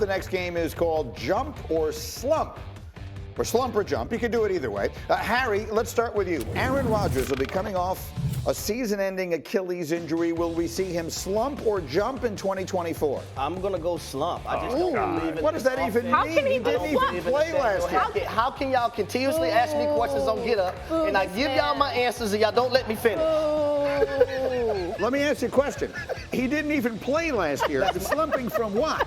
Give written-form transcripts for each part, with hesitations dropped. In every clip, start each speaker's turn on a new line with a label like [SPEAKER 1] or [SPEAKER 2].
[SPEAKER 1] The next game is called Jump or Slump. Or slump or jump. You can do it either way. Harry, let's start with you. Aaron Rodgers will be coming off a season-ending Achilles injury. Will we see him slump or jump in 2024?
[SPEAKER 2] I'm going to go slump. I just don't believe in
[SPEAKER 1] What does that even mean? He didn't even play last year.
[SPEAKER 2] How can y'all continuously ask me questions on Get Up, and I give y'all my answers, and y'all don't let me finish?
[SPEAKER 1] Let me ask you a question. He didn't even play last year. Slumping from what?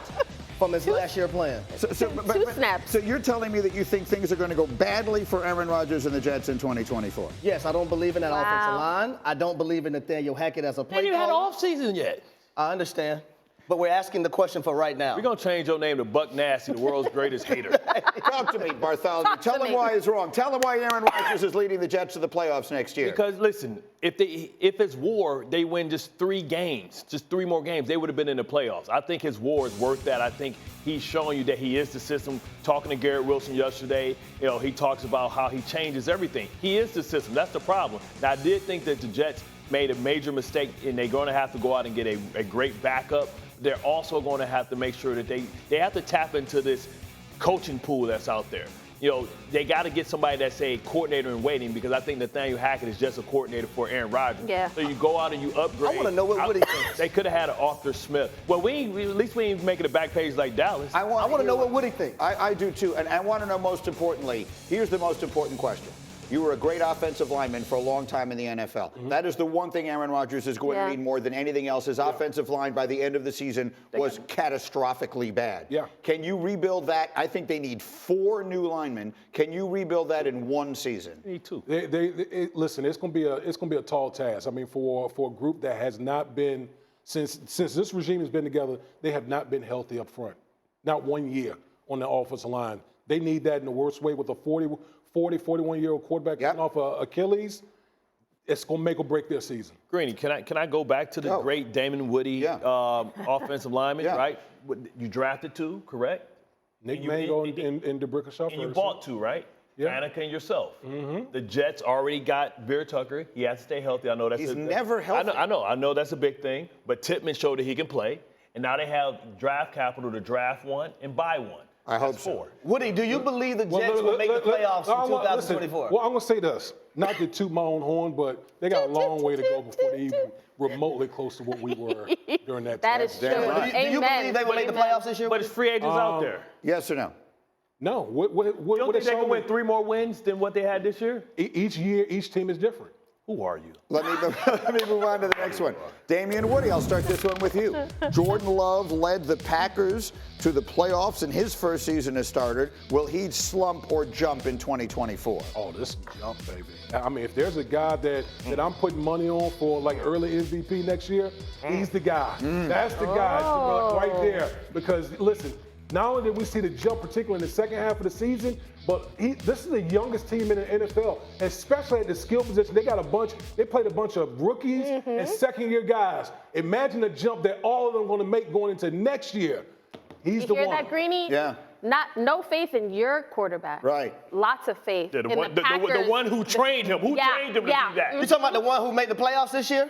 [SPEAKER 2] From his last year playing.
[SPEAKER 3] Two snaps.
[SPEAKER 1] So you're telling me that you think things are going to go badly for Aaron Rodgers and the Jets in 2024?
[SPEAKER 2] Yes, I don't believe in that offensive line. I don't believe in Nathaniel Hackett as a play caller.
[SPEAKER 4] You had off-season yet.
[SPEAKER 2] I understand. But we're asking the question for right now.
[SPEAKER 4] We're going to change your name to Buck Nasty, the world's greatest hater.
[SPEAKER 1] Talk to me, Bartholomew. Tell him why he's wrong. Tell him why Aaron Rodgers is leading the Jets to the playoffs next year.
[SPEAKER 4] Because, listen, if it's war, they win just 3 games, just 3 more games, they would have been in the playoffs. I think his war is worth that. I think he's showing you that he is the system. Talking to Garrett Wilson yesterday, he talks about how he changes everything. He is the system. That's the problem. Now, I did think that the Jets made a major mistake, and they're going to have to go out and get a great backup. They're also going to have to make sure that they have to tap into this coaching pool that's out there. They got to get somebody that's a coordinator in waiting, because I think Nathaniel Hackett is just a coordinator for Aaron Rodgers.
[SPEAKER 3] Yeah.
[SPEAKER 4] So you go out and you upgrade.
[SPEAKER 2] I want to know what Woody thinks.
[SPEAKER 4] They could have had an Arthur Smith. Well, at least we ain't making a back page like Dallas.
[SPEAKER 1] I want
[SPEAKER 2] to know what Woody thinks.
[SPEAKER 1] I do too, and I want to know most importantly, here's the most important question. You were a great offensive lineman for a long time in the NFL. Mm-hmm. That is the one thing Aaron Rodgers is going to need more than anything else. His offensive line by the end of the season was catastrophically bad.
[SPEAKER 5] Yeah.
[SPEAKER 1] Can you rebuild that? I think they need 4 new linemen. Can you rebuild that in 1 season?
[SPEAKER 4] They need 2.
[SPEAKER 5] Listen, it's gonna be a tall task. I mean, for a group that has not been since this regime has been together, they have not been healthy up front. Not 1 year on the offensive line. They need that in the worst way with a 41-year-old quarterback coming off Achilles. It's going to make or break their season.
[SPEAKER 4] Greeny, can I go back to the great Damien Woody offensive lineman, right? You drafted 2, correct?
[SPEAKER 5] Nick Mango and DeBrickashaw.
[SPEAKER 4] And you bought 2, right?
[SPEAKER 5] Yeah.
[SPEAKER 4] Annika and yourself.
[SPEAKER 5] Mm-hmm.
[SPEAKER 4] The Jets already got Veer Tucker. He has to stay healthy. I know that's
[SPEAKER 1] never healthy.
[SPEAKER 4] I know that's a big thing. But Tippmann showed that he can play. And now they have draft capital to draft 1 and buy 1.
[SPEAKER 1] I hope so.
[SPEAKER 2] Woody, do you believe the Jets will make the playoffs in 2024?
[SPEAKER 5] Well, I'm going to say this. Not to toot my own horn, but they got a long way to go before they even remotely close to what we were during that time.
[SPEAKER 3] That is true.
[SPEAKER 1] Right.
[SPEAKER 2] Do you believe they will make the playoffs this year?
[SPEAKER 4] But it's free agents out there.
[SPEAKER 1] Yes or no?
[SPEAKER 5] No.
[SPEAKER 4] You don't think they can win 3 more wins than what they had this year?
[SPEAKER 5] Each year, each team is different.
[SPEAKER 4] Who are you?
[SPEAKER 1] Let me move on to the next one. Damien Woody, I'll start this one with you. Jordan Love led the Packers to the playoffs in his first season as starter. Will he slump or jump in 2024?
[SPEAKER 5] Oh, this jump, baby. I mean, if there's a guy that I'm putting money on for like early MVP next year, he's the guy. That's the guy right there. Because, listen, not only did we see the jump, particularly in the second half of the season, but this is the youngest team in the NFL, especially at the skill position. They played a bunch of rookies and second-year guys. Imagine the jump that all of them are going to make going into next year. He's the one.
[SPEAKER 3] You hear that, Greeny?
[SPEAKER 1] Yeah.
[SPEAKER 3] No faith in your quarterback.
[SPEAKER 1] Right.
[SPEAKER 3] Lots of faith in the Packers.
[SPEAKER 4] The one who trained him. Who trained him to do that?
[SPEAKER 2] You talking about the one who made the playoffs this year?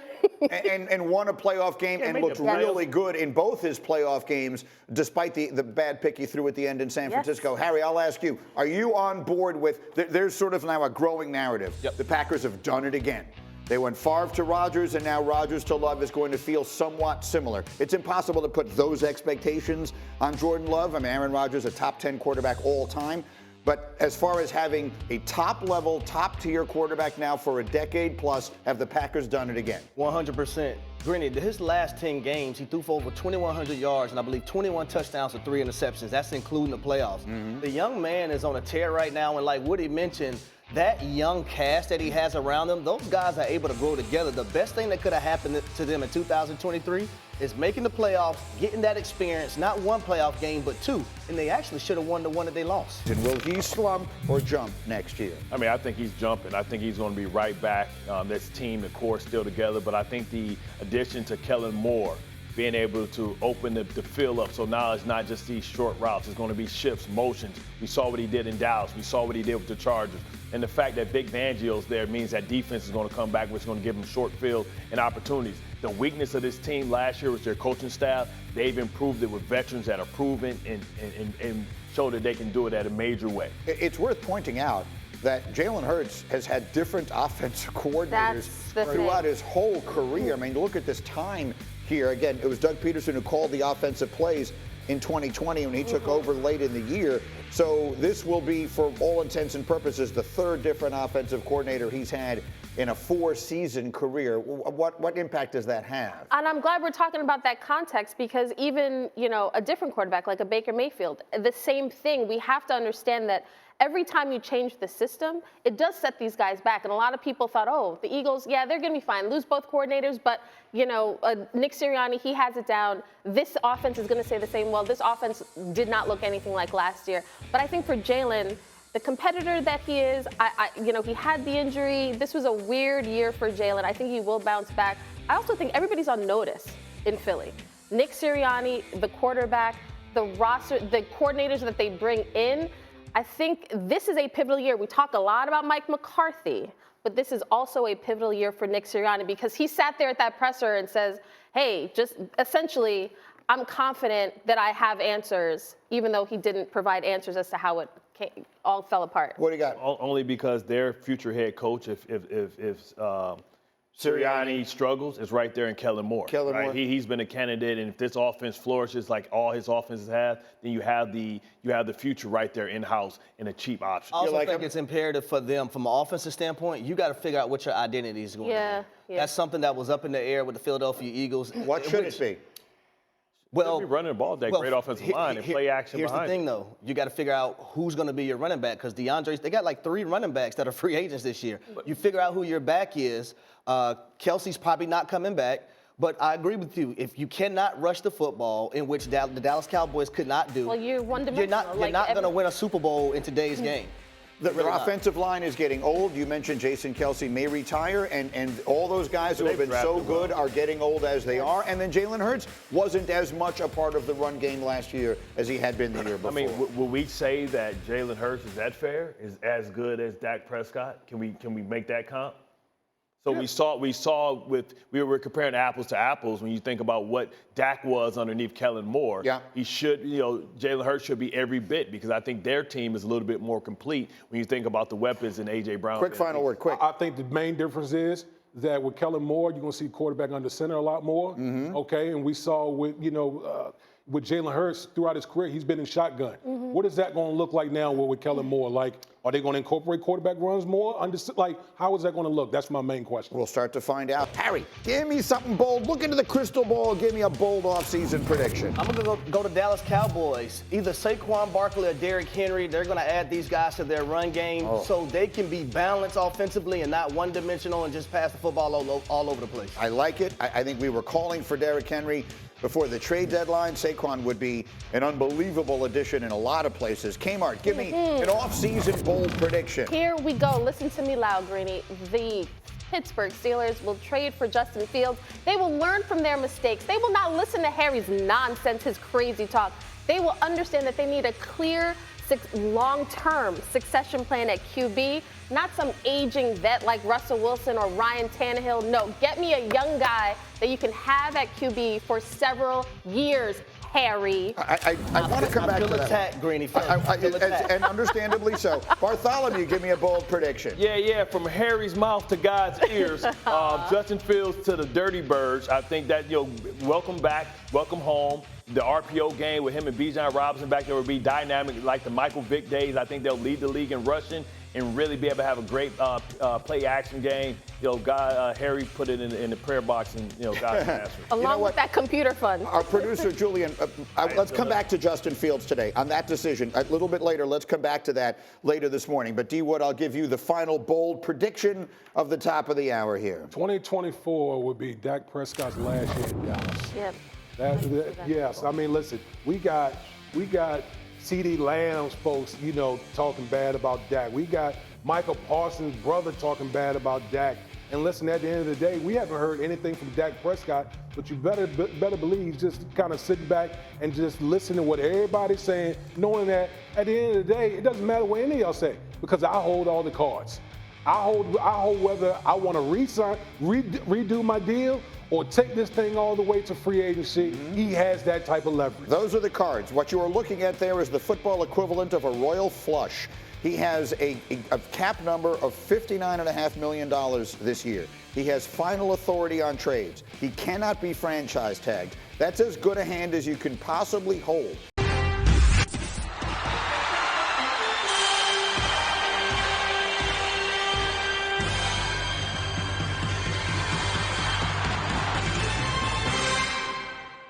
[SPEAKER 1] and won a playoff game and looked really good in both his playoff games, despite the bad pick he threw at the end in San Francisco. Harry, I'll ask you, are you on board with, there's sort of now a growing narrative. The Packers have done it again. They went Favre to Rodgers, and now Rodgers to Love is going to feel somewhat similar. It's impossible to put those expectations on Jordan Love. I mean, Aaron Rodgers, a top 10 quarterback all time. But as far as having a top-level, top-tier quarterback now for a decade plus, have the Packers done it again?
[SPEAKER 2] 100%. Greeny, his last 10 games, he threw for over 2,100 yards and I believe 21 touchdowns and 3 interceptions. That's including the playoffs. The young man is on a tear right now, and like Woody mentioned, that young cast that he has around him, those guys are able to grow together. The best thing that could have happened to them in 2023 is making the playoffs, getting that experience, not 1 playoff game, but 2. And they actually should have won the one that they lost.
[SPEAKER 1] And will he slump or jump next year?
[SPEAKER 4] I mean, I think he's jumping. I think he's going to be right back. This team, the core, still together. But I think the addition to Kellen Moore being able to open the field up. So now it's not just these short routes. It's going to be shifts, motions. We saw what he did in Dallas. We saw what he did with the Chargers. And the fact that Big Fangio's there means that defense is going to come back, which is going to give them short field and opportunities. The weakness of this team last year was their coaching staff. They've improved it with veterans that are proven and show that they can do it at a major way.
[SPEAKER 1] It's worth pointing out that Jalen Hurts has had different offensive coordinators throughout his whole career. I mean, look at this time here. Again, it was Doug Peterson who called the offensive plays in 2020 when he took over late in the year. So this will be, for all intents and purposes, the third different offensive coordinator he's had in a 4-season career. What impact does that have?
[SPEAKER 3] And I'm glad we're talking about that context, because even, a different quarterback like a Baker Mayfield, the same thing. We have to understand that every time you change the system, it does set these guys back. And a lot of people thought, oh, the Eagles, yeah, they're going to be fine. Lose both coordinators, but, Nick Sirianni, he has it down. This offense is going to say the same. Well, this offense did not look anything like last year. But I think for Jalen, the competitor that he is, he had the injury. This was a weird year for Jalen. I think he will bounce back. I also think everybody's on notice in Philly. Nick Sirianni, the quarterback, the roster, the coordinators that they bring in. I think this is a pivotal year. We talk a lot about Mike McCarthy, but this is also a pivotal year for Nick Sirianni, because he sat there at that presser and says, hey, just essentially, I'm confident that I have answers, even though he didn't provide answers as to how it all fell apart.
[SPEAKER 1] What do you got?
[SPEAKER 4] Only because their future head coach, if Sirianni struggles, is right there in Kellen Moore. Right? He's been a candidate, and if this offense flourishes like all his offenses have, then you have the future right there in-house in a cheap option.
[SPEAKER 2] I also think it's imperative for them, from an offensive standpoint, you got to figure out what your identity is going to be. Yeah. That's something that was up in the air with the Philadelphia Eagles.
[SPEAKER 1] What should it be?
[SPEAKER 4] Well, be running the ball, that great offensive line, and play action
[SPEAKER 2] behind.
[SPEAKER 4] Here's
[SPEAKER 2] the thing, though. You got to figure out who's going to be your running back, because they got like 3 running backs that are free agents this year. You figure out who your back is. Kelsey's probably not coming back. But I agree with you. If you cannot rush the football, in which the Dallas Cowboys could not do,
[SPEAKER 3] well, you're one-dimensional.
[SPEAKER 2] You're not going to win a Super Bowl in today's game.
[SPEAKER 1] Their offensive line is getting old. You mentioned Jason Kelsey may retire, and all those guys who have been so good are getting old as they are. And then Jalen Hurts wasn't as much a part of the run game last year as he had been the year before.
[SPEAKER 4] I mean, will we say that Jalen Hurts, is that fair, is as good as Dak Prescott? Can we make that comp? So we were comparing apples to apples when you think about what Dak was underneath Kellen Moore.
[SPEAKER 1] Yeah.
[SPEAKER 4] He should, Jalen Hurts should be every bit, because I think their team is a little bit more complete when you think about the weapons in A.J. Brown.
[SPEAKER 1] Quick final word, quick.
[SPEAKER 5] I think the main difference is that with Kellen Moore, you're going to see quarterback under center a lot more. Mm-hmm. Okay, and we saw with Jalen Hurts throughout his career, he's been in shotgun. Mm-hmm. What is that going to look like now with Kellen Moore? Like, are they going to incorporate quarterback runs more? How is that going to look? That's my main question.
[SPEAKER 1] We'll start to find out. Harry, give me something bold. Look into the crystal ball. Give me a bold offseason prediction.
[SPEAKER 2] I'm going to go to Dallas Cowboys. Either Saquon Barkley or Derrick Henry, they're going to add these guys to their run game so they can be balanced offensively and not one-dimensional and just pass the football all over the place.
[SPEAKER 1] I like it. I think we were calling for Derrick Henry before the trade deadline. Saquon would be an unbelievable addition in a lot of places. Kmart, give me an off-season bold prediction.
[SPEAKER 3] Here we go. Listen to me loud, Greeny. The Pittsburgh Steelers will trade for Justin Fields. They will learn from their mistakes. They will not listen to Harry's nonsense, his crazy talk. They will understand that they need a clear, long-term succession plan at QB, not some aging vet like Russell Wilson or Ryan Tannehill. No, get me a young guy that you can have at QB for several years, Harry.
[SPEAKER 1] I want to come back to that.
[SPEAKER 2] Attack, Greeny.
[SPEAKER 1] And understandably so. Bartholomew, give me a bold prediction.
[SPEAKER 4] Yeah, from Harry's mouth to God's ears. Justin Fields to the Dirty Birds. I think that, welcome back, welcome home. The RPO game with him and Bijan Robinson back there will be dynamic like the Michael Vick days. I think they'll lead the league in rushing and really be able to have a great play-action game. Harry put it in the prayer box, and God can answer.
[SPEAKER 3] Along with that computer fund.
[SPEAKER 1] Our producer, Julian, let's come back to Justin Fields today on that decision. A little bit later, let's come back to that later this morning. But, D. Wood, I'll give you the final bold prediction of the top of the hour here.
[SPEAKER 5] 2024 would be Dak Prescott's last year in Dallas.
[SPEAKER 3] Yep.
[SPEAKER 5] Yes. I mean, listen, we got CeeDee Lamb's folks, talking bad about Dak. We got Michael Parsons' brother talking bad about Dak. And listen, at the end of the day, we haven't heard anything from Dak Prescott, but you better believe he's just kind of sitting back and just listening to what everybody's saying, knowing that at the end of the day, it doesn't matter what any of y'all say, because I hold all the cards. I hold whether I want to redo my deal or take this thing all the way to free agency. He has that type of leverage.
[SPEAKER 1] Those are the cards. What you are looking at there is the football equivalent of a royal flush. He has a cap number of $59.5 million this year. He has final authority on trades. He cannot be franchise tagged. That's as good a hand as you can possibly hold.